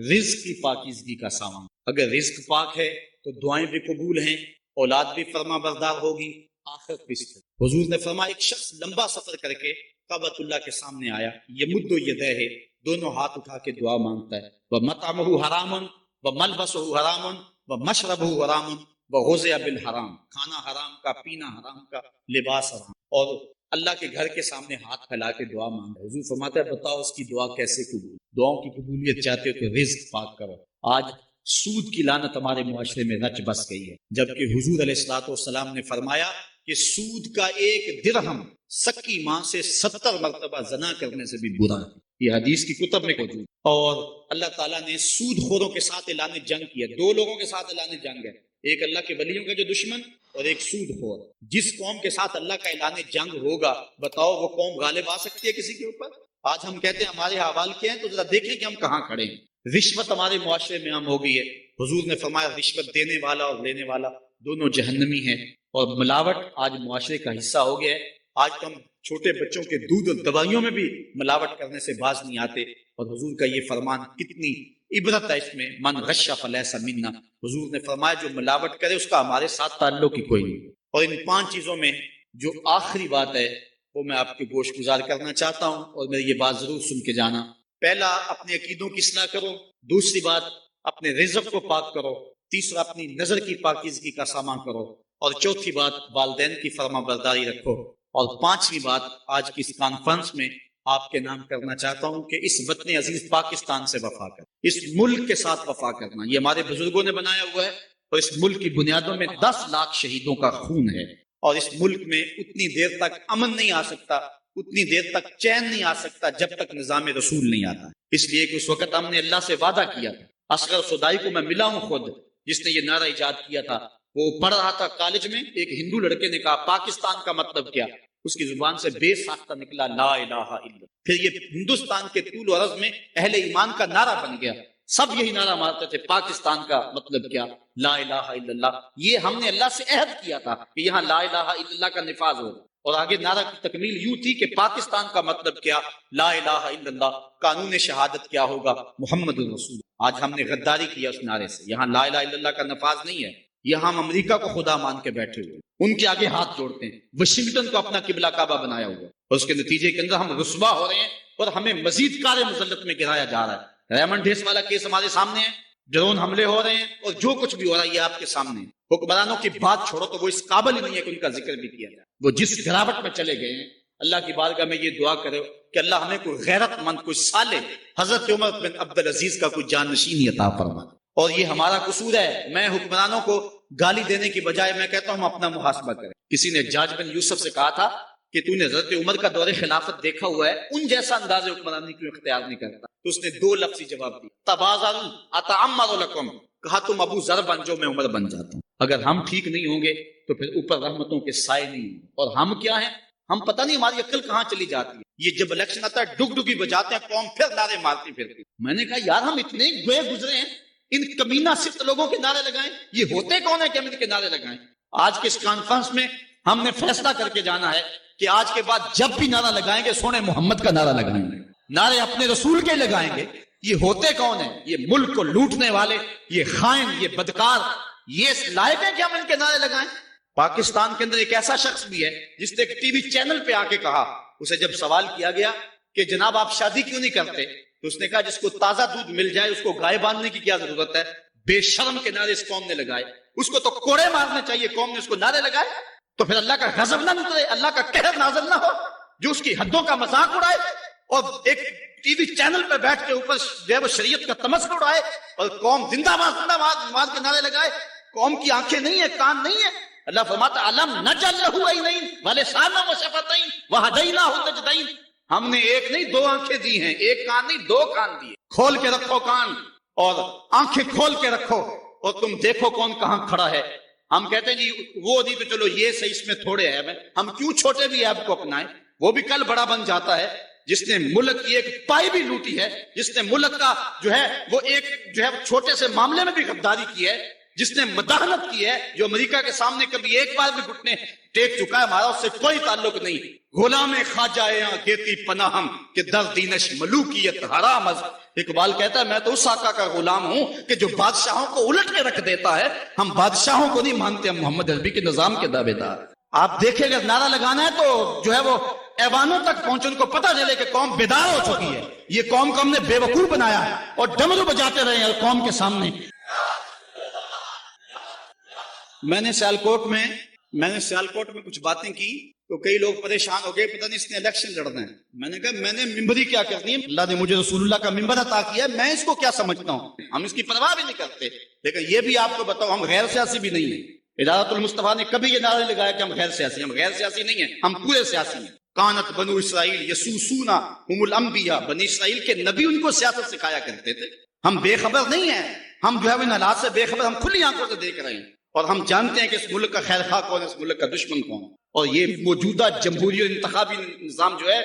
رزق کی پاکیزگی کا سامان، اگر رزق پاک ہے تو دعائیں بھی قبول ہیں، اولاد بھی فرما بردار ہوگی، آخرت بھی صحیح۔ حضور نے فرمایا ایک شخص لمبا سفر کر کے کعبۃ اللہ کے سامنے آیا، یمد یدیہ، دونوں ہاتھ اٹھا کے دعا مانگتا ہے، وَمَطْعَمُهُ حَرَامٌ وَمَلْبَسُهُ حَرَامٌ وَمَشْرَبُهُ حَرَامٌ وَغُذِيَ بِالْحَرَام، کھانا حرام کا، پینا حرام کا، لباس حرام، اور اللہ کے گھر کے سامنے ہاتھ پھیلا کے دعا مانگا۔ حضور فرماتا ہے بتاؤ اس کی دعا کیسے قبول؟ دعاؤں کی قبولیت چاہتے ہو تو رزق پاک کرو۔ آج سود کی لعنت ہمارے معاشرے میں رچ بس گئی ہے، جبکہ حضور علیہ الصلوۃ والسلام نے فرمایا کہ سود کا ایک درہم سکی ماں سے 70 مرتبہ زنا کرنے سے بھی برا ہے، یہ حدیث کی کتب میں موجود۔ اور اللہ تعالیٰ نے سود خوروں کے ساتھ اعلان جنگ کیا، دو لوگوں کے ساتھ اعلان جنگ ہے، ایک اللہ کے ولیوں کا جو دشمن اور ایک سود خور۔ جس قوم کے ساتھ اللہ کا اعلان جنگ ہوگا، بتاؤ وہ قوم غالب آ سکتی ہے کسی کے اوپر؟ آج ہم کہتے ہیں ہمارے حوال کیا ہیں، تو ذرا دیکھیں کہ ہم کہاں کھڑے ہیں۔ رشوت ہمارے معاشرے میں عام ہو گئی ہے۔ حضور نے فرمایا رشوت دینے والا اور لینے والا دونوں جہنمی ہیں، اور ملاوٹ آج معاشرے کا حصہ ہو گیا ہے۔ آج تو ہم چھوٹے بچوں کے دودھ اور دوائیوں میں بھی ملاوٹ کرنے سے باز نہیں آتے، اور حضور کا یہ فرمان کتنی عبرت ہے اس میں، من غش فلیس منا۔ حضور نے فرمایا جو ملاوٹ کرے اس کا ہمارے ساتھ تعلق ہی کوئی نہیں۔ اور ان 5 چیزوں میں جو آخری بات ہے وہ میں آپ کے گوش گزار کرنا چاہتا ہوں، اور میری یہ بات ضرور سن کے جانا۔ پہلا، اپنے عقیدوں کی اصلاح کرو۔ دوسری بات، اپنے رزق کو پاک کرو۔ تیسرا، اپنی نظر کی پاکیزگی کا سامان کرو۔ اور چوتھی بات، والدین کی فرما برداری رکھو۔ اور 5ویں بات آج کی اس کانفرنس میں آپ کے نام کرنا چاہتا ہوں کہ اس وطن عزیز پاکستان سے وفا کر، اس ملک کے ساتھ وفا کرنا۔ یہ ہمارے بزرگوں نے بنایا ہوا ہے، اور اس ملک کی بنیادوں میں 10 لاکھ شہیدوں کا خون ہے، اور اس ملک میں اتنی دیر تک امن نہیں آ سکتا، اتنی دیر تک چین نہیں آ سکتا جب تک نظام رسول نہیں آتا۔ اس لیے کہ اس وقت ہم نے اللہ سے وعدہ کیا تھا۔ اصغر صدائی کو میں ملا ہوں خود، جس نے یہ نعرہ ایجاد کیا تھا۔ وہ پڑھ رہا تھا کالج میں، ایک ہندو لڑکے نے کہا پاکستان کا مطلب کیا؟ اس کی زبان سے بے ساختہ نکلا لا الہ الا اللہ۔ پھر یہ ہندوستان کے طول و عرض میں اہل ایمان کا نعرہ بن گیا، سب یہی نعرہ مارتے تھے پاکستان کا مطلب کیا؟ لا الہ الا اللہ۔ یہ ہم نے اللہ سے عہد کیا تھا کہ یہاں لا الہ الا اللہ کا نفاذ ہوگا، اور آگے نعرہ کی تکمیل یوں تھی کہ پاکستان کا مطلب کیا؟ لا الہ الا اللہ۔ قانون شہادت کیا ہوگا؟ محمد الرسول۔ آج ہم نے غداری کیا اس نعرے سے، یہاں لا الہ الا اللہ کا نفاذ نہیں ہے، یہاں ہم امریکہ کو خدا مان کے بیٹھے ہوئے، ان کے آگے ہاتھ جوڑتے ہیں، واشنگٹن کو اپنا قبلہ کعبہ بنایا ہوا، اور اس کے نتیجے کے اندر ہم رسوا ہو رہے ہیں اور ہمیں مزید کار مذلت میں گرایا جا رہا ہے۔ ریمنڈ ڈیس والا کیس ہمارے سامنے ہے، ڈرون حملے ہو رہے ہیں، اور جو کچھ بھی ہو رہا ہے یہ آپ کے سامنے ہے۔ حکمرانوں کی بات چھوڑو تو وہ اس قابل ہی نہیں ہے کہ ان کا ذکر بھی کیا جائے۔ وہ جس گراوٹ میں چلے گئے ہیں، اللہ کی بارگاہ میں یہ دعا کرو کہ اللہ ہمیں کوئی غیرت مند، کوئی صالح حضرت عمر بن عبدالعزیز کا کوئی جانشینی عطا فرما۔ اور یہ ہمارا قصور ہے، میں حکمرانوں کو گالی دینے کی بجائے میں کہتا ہوں ہم اپنا محاسبہ کریں۔ کسی نے حجاج بن یوسف سے کہا تھا کہ تو نے حضرت عمر کا دور خلافت دیکھا ہوا ہے، ان جیسا انداز حکمرانی کیوں اختیار نہیں کرتا؟ تو اس نے 2 لفظی جواب دی، تبازن اتعمر لکم، کہا تم ابو ذر بن جاؤ میں عمر بن جاتا ہوں۔ اگر ہم ٹھیک نہیں ہوں گے تو پھر اوپر رحمتوں کے سائے نہیں ہوں گے، اور ہم کیا ہیں؟ ہم پتہ نہیں ہماری عقل کہاں چلی جاتی ہے۔ یہ جب الیکشن آتا ہے ڈگ ڈگی بجاتے ہیں، قوم پھر نعرے مارتی پھرتی۔ میں نے کہا یار ہم اتنے گئے گزرے ہیں، ان کمینہ صفت لوگوں کے نعرے لگائیں، یہ ہوتے کون ہیں کہ ہم ان کے نعرے لگائیں؟ آج کے اس کانفرنس میں ہم نے فیصلہ کر کے جانا ہے کہ آج کے بعد جب بھی نعرہ لگائیں گے سونے محمد کا نعرہ لگائیں گے، نعرے اپنے رسول کے لگائیں گے۔ یہ ہوتے کون ہیں؟ یہ ملک کو لوٹنے والے، یہ خائن، یہ بدکار، یہ لائق ہیں کہ ہم ان کے نعرے لگائیں؟ پاکستان کے اندر ایک ایسا شخص بھی ہے جس نے ایک ٹی وی چینل پہ آ کے کہا، اسے جب سوال کیا گیا کہ جناب آپ شادی کیوں نہیں کرتے، تو اس نے کہا جس کو تازہ دودھ مل جائے اس کو گائے باندھنے کی کیا ضرورت ہے۔ بے شرم کے نعرے اس قوم نے لگائے، اس کو تو کوڑے مارنے چاہیے، قوم نے اس کو نعرے لگائے تو پھر اللہ کا غضب نہ اترے، اللہ کا قہر نازل نہ ہو، جو اس کی حدوں کا مذاق اڑائے اور ایک ٹی وی چینل پہ بیٹھ کے اوپر جو ہے وہ شریعت کا تمسخر اڑائے اور قوم زندہ باد زندہ باد کے نعرے لگائے۔ قوم کی آنکھیں نہیں ہے، کان نہیں ہے۔ اللہ فرماتا علم نجعل لہ عینین ولسانا وشفتین وہدیناہ النجدین، ہم نے ایک نہیں دو آنکھیں دی ہیں، ایک کان نہیں دو کان دیے۔ کھول کے رکھو کان اور آنکھیں کھول کے رکھو اور تم دیکھو کون کہاں کھڑا ہے۔ ہم کہتے ہیں جی وہ نہیں تو چلو یہ صحیح، اس میں تھوڑے عیب ہیں، ہم کیوں چھوٹے بھی عیب کو اپنائیں؟ وہ بھی کل بڑا بن جاتا ہے جس نے ملک کی ایک پائی بھی لوٹی ہے، جس نے ملک کا جو ہے وہ ایک جو ہے چھوٹے سے معاملے میں بھی غداری کی ہے، جس نے مداحنت کی ہے، جو امریکہ کے سامنے کبھی ایک بار بھی گھٹنے ٹیک چکا ہے، ہمارا اس سے کوئی تعلق نہیں۔ غلام خواجہ گیتی پناہم کہ در دینش ملوکیت حرام از، اقبال کہتا ہے میں تو اس آقا کا غلام ہوں کہ جو بادشاہوں کو الٹ کے رکھ دیتا ہے۔ ہم بادشاہوں کو نہیں مانتے، ہم محمد عربی کے نظام کے دعوے دار۔ آپ دیکھیں اگر نعرہ لگانا ہے تو جو ہے وہ ایوانوں تک پہنچے، ان کو پتہ چلے کہ قوم بیدار ہو چکی ہے، یہ قوم کو ہم نے بے وقوف بنایا ہے اور ڈمرو بجاتے رہے ہیں قوم کے سامنے۔ میں نے سیالکوٹ میں کچھ باتیں کی تو کئی لوگ پریشان ہو گئے، پتہ نہیں اس نے الیکشن لڑنا ہے۔ میں نے کہا میں نے ممبری کیا کرنی ہے، اللہ نے مجھے رسول اللہ کا ممبر عطا کیا ہے، میں اس کو کیا سمجھتا ہوں، ہم اس کی پرواہ بھی نہیں کرتے۔ لیکن یہ بھی آپ کو بتاؤ ہم غیر سیاسی بھی نہیں ہیں۔ ادارت المصطفیٰ نے کبھی یہ نعرہ لگایا کہ ہم غیر سیاسی ہیں، ہم غیر سیاسی نہیں ہیں، ہم پورے سیاسی ہیں۔ کانت بنو اسرائیل یسوسونا ہم الانبیاء، بنی اسرائیل کے نبی ان کو سیاست سکھایا کرتے تھے۔ ہم بے خبر نہیں ہیں، ہم جو ہے ان حالات سے بے خبر، ہم کھلی آنکھوں سے دیکھ رہے ہیں اور ہم جانتے ہیں کہ اس ملک کا خیر خواہ کون ہے، اس ملک کا دشمن کون ہے۔ اور یہ موجودہ جمہوری انتخابی نظام جو ہے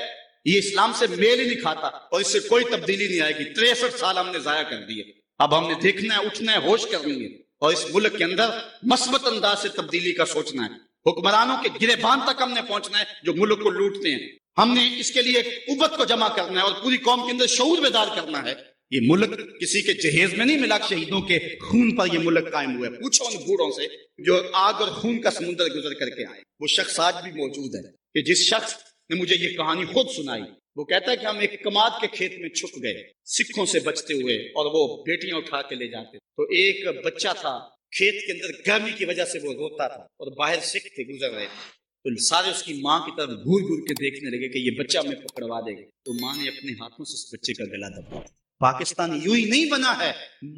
یہ اسلام سے میل ہی نہیں کھاتا اور اس سے کوئی تبدیلی نہیں آئے گی۔ 63 سال ہم نے ضائع کر دیے، اب ہم نے دیکھنا ہے، اٹھنا ہے، ہوش کرنی ہے اور اس ملک کے اندر مثبت انداز سے تبدیلی کا سوچنا ہے۔ حکمرانوں کے گریبان تک ہم نے پہنچنا ہے جو ملک کو لوٹتے ہیں۔ ہم نے اس کے لیے قوت کو جمع کرنا ہے اور پوری قوم کے اندر شعور بیدار کرنا ہے۔ یہ ملک کسی کے جہیز میں نہیں ملا، شہیدوں کے خون پر یہ ملک قائم ہوا ہے۔ پوچھو ان بوڑھوں سے جو آگ اور خون کا سمندر گزر کر کے آئے، وہ شخص آج بھی موجود ہے کہ جس شخص نے مجھے یہ کہانی خود سنائی، وہ کہتا ہے کہ ہم ایک کماد کے کھیت میں چھپ گئے سکھوں سے بچتے ہوئے اور وہ بیٹیاں اٹھا کے لے جاتے، تو ایک بچہ تھا کھیت کے اندر، گرمی کی وجہ سے وہ روتا تھا اور باہر سکھ تھے گزر رہے تھے، تو سارے اس کی ماں کی طرف گھور گھور کے دیکھنے لگے کہ یہ بچہ ہمیں پکڑوا دے گا، تو ماں نے اپنے ہاتھوں سے اس بچے کا گلا دبا۔ پاکستان یوں ہی نہیں بنا ہے،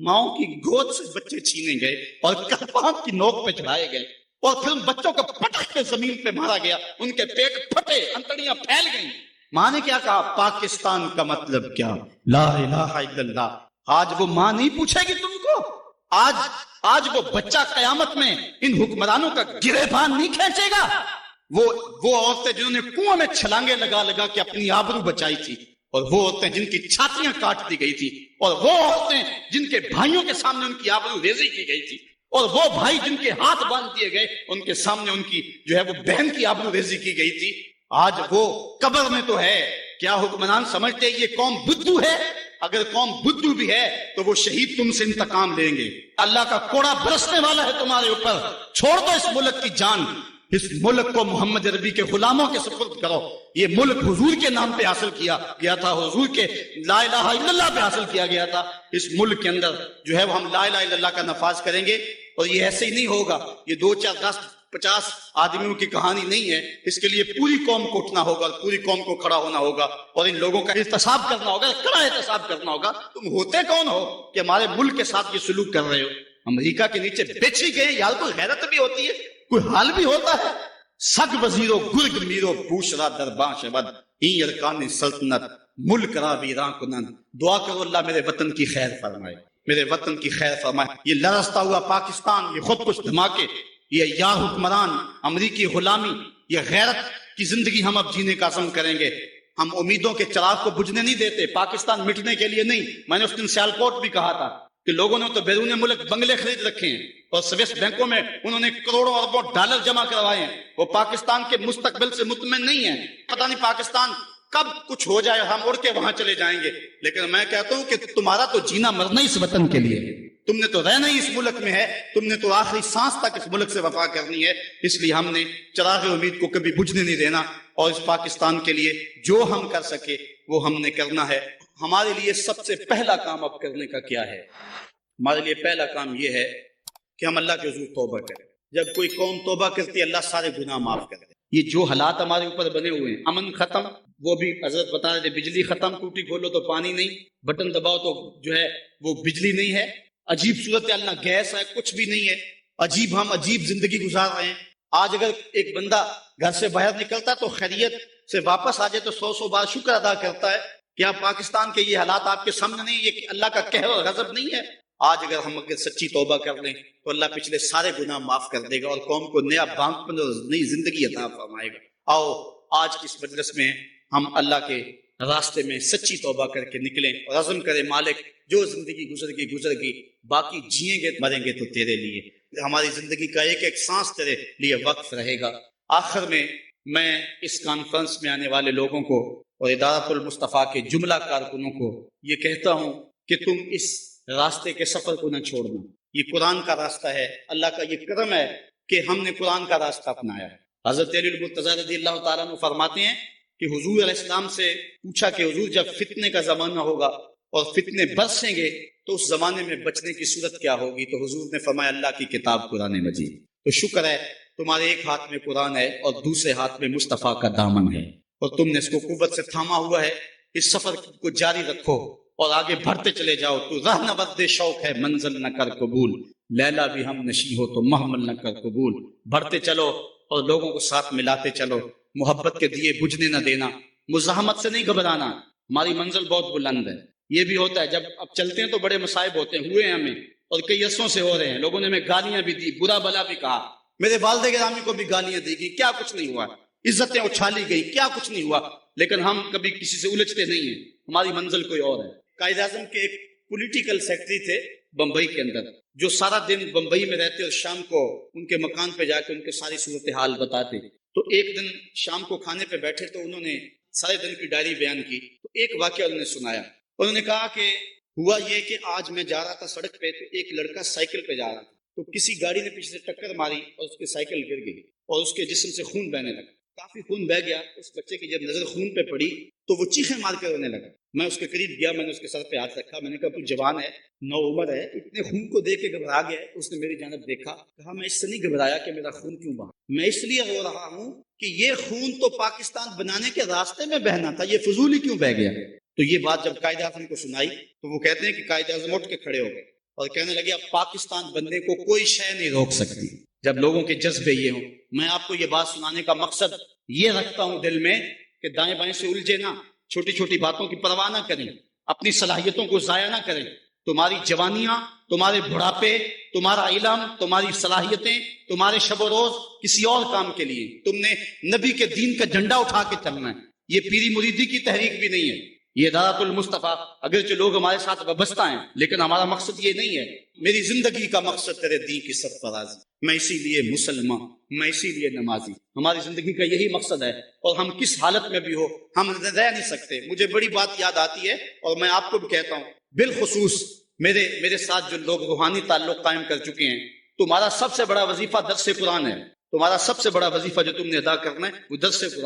ماؤں کی گود سے بچے چھینے گئے اور کلپاں کی نوک پہ چڑھائے گئے اور پھر ان بچوں کو پٹک کے زمین پہ مارا گیا، ان کے پیٹ پھٹے، انتڑیاں پھیل گئیں۔ ماں نے کیا کہا؟ پاکستان کا مطلب کیا؟ لا الہ الا اللہ۔ آج وہ ماں نہیں پوچھے گی تم کو، آج وہ بچہ قیامت میں ان حکمرانوں کا گریبان نہیں کھینچے گا۔ وہ عورتیں جنہوں نے کنویں میں چھلانگے لگا لگا کے اپنی آبرو بچائی تھی، اور وہ عورتیں جن کی چھاتیاں کاٹ دی گئی تھی، اور وہ عورتیں جن کے بھائیوں کے سامنے ان کی آبرو ریزی کی گئی تھی، اور وہ بھائی جن کے ہاتھ باندھ دیے گئے ان کے سامنے ان کی جو ہے وہ بہن کی آبرو ریزی کی گئی تھی، آج وہ قبر میں تو ہے۔ کیا حکمران سمجھتے یہ قوم بدھو ہے؟ اگر قوم بدھو بھی ہے تو وہ شہید تم سے انتقام لیں گے۔ اللہ کا کوڑا برسنے والا ہے تمہارے اوپر، چھوڑ دو اس ملک کی جان، اس ملک کو محمد عربی کے غلاموں کے سپرد کرو۔ یہ ملک حضور کے نام پہ حاصل کیا گیا تھا، حضور کے لا الہ الا اللہ پہ حاصل کیا گیا تھا۔ اس ملک کے اندر جو ہے وہ ہم لا الہ الا اللہ کا نفاذ کریں گے، اور یہ ایسے ہی نہیں ہوگا، یہ 2 4 10 50 آدمیوں کی کہانی نہیں ہے، اس کے لیے پوری قوم کو اٹھنا ہوگا، پوری قوم کو کھڑا ہونا ہوگا اور ان لوگوں کا احتساب کرنا ہوگا، کڑا احتساب کرنا ہوگا۔ تم ہوتے کون ہو کہ ہمارے ملک کے ساتھ یہ سلوک کر رہے ہو؟ امریکہ کے نیچے بیچ ہی گئے، یار کوئی غیرت بھی ہوتی ہے، کوئی حال بھی ہوتا ہے۔ سگ وزیرو گرگ میرو بوشرا درباں شبد این ارکان سلطنت ملک را ویراں کنند۔ دعا کرو اللہ میرے وطن کی خیر فرمائے، میرے وطن کی خیر فرمائے۔ یہ لرزتا ہوا پاکستان، یہ خود کچھ دھماکے، یہ یا حکمران، امریکی غلامی، یہ غیرت کی زندگی ہم اب جینے کا عزم کریں گے۔ ہم امیدوں کے چراغ کو بجھنے نہیں دیتے، پاکستان مٹنے کے لیے نہیں۔ میں نے اس دن سیالکوٹ بھی کہا تھا کہ لوگوں نے تو بیرون ملک بنگلے خرید رکھے ہیں اور سویس بینکوں میں انہوں نے کروڑوں اربوں ڈالر جمع کروائے ہیں، وہ پاکستان کے مستقبل سے مطمئن نہیں ہیں۔ پتہ نہیں پاکستان کب کچھ ہو جائے اور ہم اڑ کے وہاں چلے جائیں گے، لیکن میں کہتا ہوں کہ تمہارا تو جینا مرنا اس وطن کے لیے ہے، تم نے تو رہنا ہی اس ملک میں ہے، تم نے تو آخری سانس تک اس ملک سے وفا کرنی ہے، اس لیے ہم نے چراغ امید کو کبھی بجھنے نہیں دینا، اور اس پاکستان کے لیے جو ہم کر سکے وہ ہم نے کرنا ہے۔ ہمارے لیے سب سے پہلا کام اب کرنے کا کیا ہے؟ ہمارے لیے پہلا کام یہ ہے کہ ہم اللہ کے حضور توبہ کریں۔ جب کوئی قوم توبہ کرتی ہے اللہ سارے گناہ معاف کر دے۔ یہ جو حالات ہمارے اوپر بنے ہوئے ہیں، امن ختم، وہ بھی حضرت بتا رہے تھے، بجلی ختم، ٹوٹی کھولو تو پانی نہیں، بٹن دباؤ تو جو ہے وہ بجلی نہیں ہے، عجیب صورت اللہ، گیس ہے، کچھ بھی نہیں ہے، ہم عجیب زندگی گزار رہے ہیں۔ آج اگر ایک بندہ گھر سے باہر نکلتا تو خیریت سے واپس آ جائے تو 100 بار شکر ادا کرتا ہے کہ آپ پاکستان کے یہ حالات آپ کے سامنے نہیں، یہ اللہ کا قہر اور غضب نہیں ہے۔ آج اگر ہم سچی توبہ کر لیں تو اللہ پچھلے سارے گناہ معاف کر دے گا اور قوم کو نیا بانکپن اور نئی زندگی عطا فرمائے گا۔ آؤ آج کی اس مجلس میں ہم اللہ کے راستے میں سچی توبہ کر کے نکلیں اور عزم کریں، مالک جو زندگی گزر گئی، باقی جئیں گے مریں گے تو تیرے لیے، ہماری زندگی کا ایک ایک سانس تیرے لیے وقف رہے گا۔ آخر میں اس کانفرنس میں آنے والے لوگوں کو اور ادارۃ المصطفیٰ کے جملہ کارکنوں کو یہ کہتا ہوں کہ تم اس راستے کے سفر کو نہ چھوڑنا۔ یہ قرآن کا راستہ ہے، اللہ کا یہ کرم ہے کہ ہم نے قرآن کا راستہ اپنایا ہے۔ حضرت علی المرتضیٰ رضی اللہ تعالیٰ عنہ فرماتے ہیں کہ حضور علیہ السلام سے پوچھا کہ حضور جب فتنے کا زمانہ ہوگا اور فتنے برسیں گے تو اس زمانے میں بچنے کی صورت کیا ہوگی؟ تو حضور نے فرمایا اللہ کی کتاب قرآن مجید۔ تو شکر ہے تمہارے ایک ہاتھ میں قرآن ہے اور دوسرے ہاتھ میں مصطفیٰ کا دامن ہے، اور تم نے اس کو قوت سے تھاما ہوا ہے۔ اس سفر کو جاری رکھو اور آگے بڑھتے چلے جاؤ۔ تو راہ نہ بدے شوق ہے منزل نہ کر قبول، لیلا بھی ہم نشی ہو تو محمل نہ کر قبول۔ بڑھتے چلو اور لوگوں کو ساتھ ملاتے چلو، محبت کے دیے بجھنے نہ دینا، مزاحمت سے نہیں گھبرانا۔ ہماری منزل بہت بلند ہے، یہ بھی ہوتا ہے جب اب چلتے ہیں تو بڑے مصائب ہوتے ہیں، ہوئے ہیں ہمیں اور کئی عرصوں سے ہو رہے ہیں، لوگوں نے ہمیں گالیاں بھی دی، برا بلا بھی کہا، میرے والد گرامی کو بھی گالیاں دی گئی، کیا کچھ نہیں ہوا، عزتیں اچھالی گئی، کیا کچھ نہیں ہوا، لیکن ہم کبھی کسی سے الجھتے نہیں ہیں، ہماری منزل کوئی اور ہے۔ قائد اعظم کے ایک پولیٹیکل سیکرٹری تھے بمبئی کے اندر، جو سارا دن بمبئی میں رہتے اور شام کو ان کے مکان پہ جا کے ان کے ساری صورتحال بتاتے۔ تو ایک دن شام کو کھانے پہ بیٹھے تو انہوں نے سارے دن کی ڈائری بیان کی، تو ایک واقعہ انہوں نے سنایا۔ انہوں نے کہا کہ ہوا یہ کہ آج میں جا رہا تھا سڑک پہ، تو ایک لڑکا سائیکل پہ جا رہا تھا، تو کسی گاڑی نے پیچھے سے ٹکر ماری اور اس کی سائیکل گر گئی اور اس کے جسم سے خون بہنے لگا، کافی خون بہ گیا۔ اس بچے کی جب نظر خون پہ پڑی تو وہ چیخیں مار کے رونے لگا۔ میں اس کے قریب گیا، میں نے اس کے سر پہ ہاتھ رکھا، میں نے کہا تو جوان ہے، نو عمر ہے، اتنے خون کو دیکھ کے گھبرا گیا ہے؟ اس نے میری جانب دیکھا، کہا میں اس سے نہیں گھبرایا کہ میرا خون کیوں بہا، میں اس لیے رو رہا ہوں کہ یہ خون تو پاکستان بنانے کے راستے میں بہنا تھا، یہ فضول ہی کیوں بہ گیا؟ تو یہ بات جب قائد اعظم کو سنائی تو وہ کہتے ہیں کہ قائد اعظم اٹھ کے کھڑے ہو گئے اور کہنے لگے اب پاکستان بننے کو کوئی شے نہیں روک سکتی جب لوگوں کے جذبے یہ ہوں۔ میں آپ کو یہ بات سنانے کا مقصد یہ رکھتا ہوں دل میں کہ دائیں بائیں سے الجھے نہ، چھوٹی چھوٹی باتوں کی پرواہ نہ کریں، اپنی صلاحیتوں کو ضائع نہ کریں۔ تمہاری جوانیاں، تمہارے بڑھاپے، تمہارا علم، تمہاری صلاحیتیں، تمہارے شب و روز کسی اور کام کے لیے، تم نے نبی کے دین کا جھنڈا اٹھا کے چلنا ہے۔ یہ پیری مریدی کی تحریک بھی نہیں ہے، یہ ادارۃ المصطفیٰ، اگرچہ لوگ ہمارے ساتھ وابستہ ہیں لیکن ہمارا مقصد یہ نہیں ہے۔ میری زندگی کا مقصد تیرے دین کی سرفرازی، میں اسی لیے مسلمان، میں اسی لیے نمازی، ہماری زندگی کا یہی مقصد ہے، اور ہم کس حالت میں بھی ہو ہم رہ نہیں سکتے۔ مجھے بڑی بات یاد آتی ہے اور میں آپ کو بھی کہتا ہوں، بالخصوص میرے ساتھ جو لوگ روحانی تعلق قائم کر چکے ہیں، تمہارا سب سے بڑا وظیفہ درس قرآن ہے، تمہارا سب سے بڑا وظیفہ جو تم نے ادا کرنا ہے وہ درس قرآن